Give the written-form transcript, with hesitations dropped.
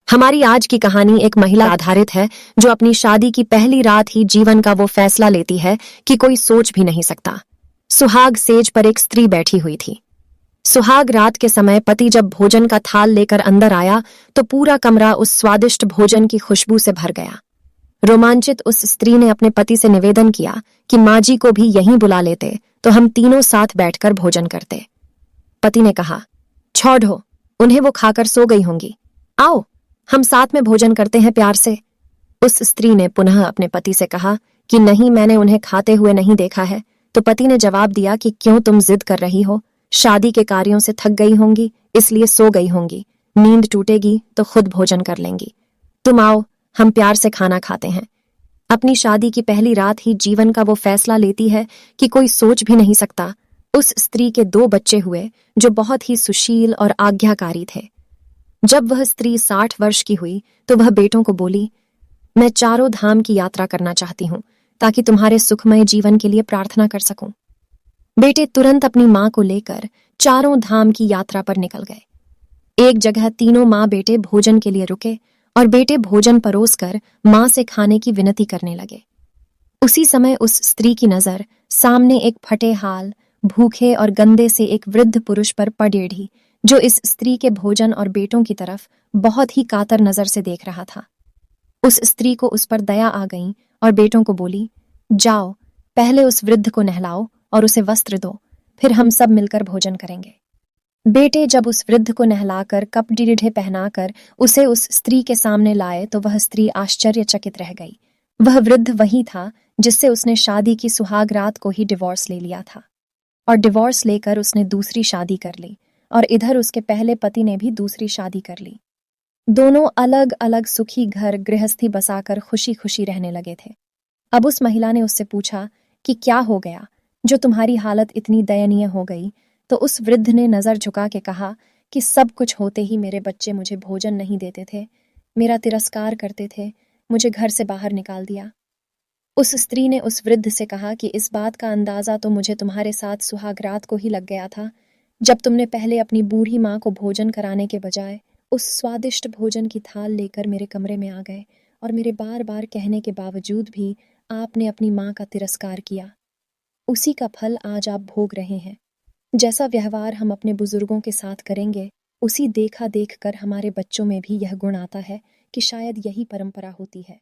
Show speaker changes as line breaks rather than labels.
हमारी आज की कहानी एक महिला आधारित है जो अपनी शादी की पहली रात ही जीवन का वो फैसला लेती है कि कोई सोच भी नहीं सकता। सुहाग सेज पर एक स्त्री बैठी हुई थी। सुहाग रात के समय पति जब भोजन का थाल लेकर अंदर आया तो पूरा कमरा उस स्वादिष्ट भोजन की खुशबू से भर गया। रोमांचित उस स्त्री ने अपने पति से निवेदन किया कि माँ जी को भी यहीं बुला लेते तो हम तीनों साथ बैठकर भोजन करते। पति ने कहा, छोड़ो, उन्हें वो खाकर सो गई होंगी, आओ हम साथ में भोजन करते हैं प्यार से। उस स्त्री ने पुनः अपने पति से कहा कि नहीं, मैंने उन्हें खाते हुए नहीं देखा है। तो पति ने जवाब दिया कि क्यों तुम जिद कर रही हो, शादी के कार्यों से थक गई होंगी इसलिए सो गई होंगी, नींद टूटेगी तो खुद भोजन कर लेंगी। तुम आओ, हम प्यार से खाना खाते हैं। अपनी शादी की पहली रात ही जीवन का वो फैसला लेती है कि कोई सोच भी नहीं सकता। उस स्त्री के 2 बच्चे हुए जो बहुत ही सुशील और आज्ञाकारी थे। जब वह स्त्री 60 वर्ष की हुई तो वह बेटों को बोली, मैं चारों धाम की यात्रा करना चाहती हूँ ताकि तुम्हारे सुखमय जीवन के लिए प्रार्थना कर सकूं। बेटे तुरंत अपनी माँ को लेकर चारों धाम की यात्रा पर निकल गए। एक जगह तीनों माँ बेटे भोजन के लिए रुके और बेटे भोजन परोसकर माँ से खाने की विनती करने लगे। उसी समय उस स्त्री की नजर सामने एक फटे हाल, भूखे और गंदे से एक वृद्ध पुरुष पर पड़ टेढ़ी, जो इस स्त्री के भोजन और बेटों की तरफ बहुत ही कातर नजर से देख रहा था। उस स्त्री को उस पर दया आ गई और बेटों को बोली, जाओ, पहले उस वृद्ध को नहलाओ और उसे वस्त्र दो, फिर हम सब मिलकर भोजन करेंगे। बेटे जब उस वृद्ध को नहलाकर कपड़े पहनाकर उसे उस स्त्री के सामने लाए तो वह स्त्री आश्चर्यचकित रह गई। वह वृद्ध वही था जिससे उसने शादी की सुहाग रात को ही डिवोर्स ले लिया था, और डिवोर्स लेकर उसने दूसरी शादी कर ली, और इधर उसके पहले पति ने भी दूसरी शादी कर ली। दोनों अलग अलग सुखी घर गृहस्थी बसाकर खुशी खुशी रहने लगे थे। अब उस महिला ने उससे पूछा कि क्या हो गया जो तुम्हारी हालत इतनी दयनीय हो गई। तो उस वृद्ध ने नजर झुका के कहा कि सब कुछ होते ही मेरे बच्चे मुझे भोजन नहीं देते थे, मेरा तिरस्कार करते थे, मुझे घर से बाहर निकाल दिया। उस स्त्री ने उस वृद्ध से कहा कि इस बात का अंदाजा तो मुझे तुम्हारे साथ सुहागरात को ही लग गया था, जब तुमने पहले अपनी बूढ़ी माँ को भोजन कराने के बजाय उस स्वादिष्ट भोजन की थाल लेकर मेरे कमरे में आ गए और मेरे बार बार कहने के बावजूद भी आपने अपनी माँ का तिरस्कार किया। उसी का फल आज आप भोग रहे हैं। जैसा व्यवहार हम अपने बुजुर्गों के साथ करेंगे, उसी देखा देख कर हमारे बच्चों में भी यह गुण आता है कि शायद यही परंपरा होती है।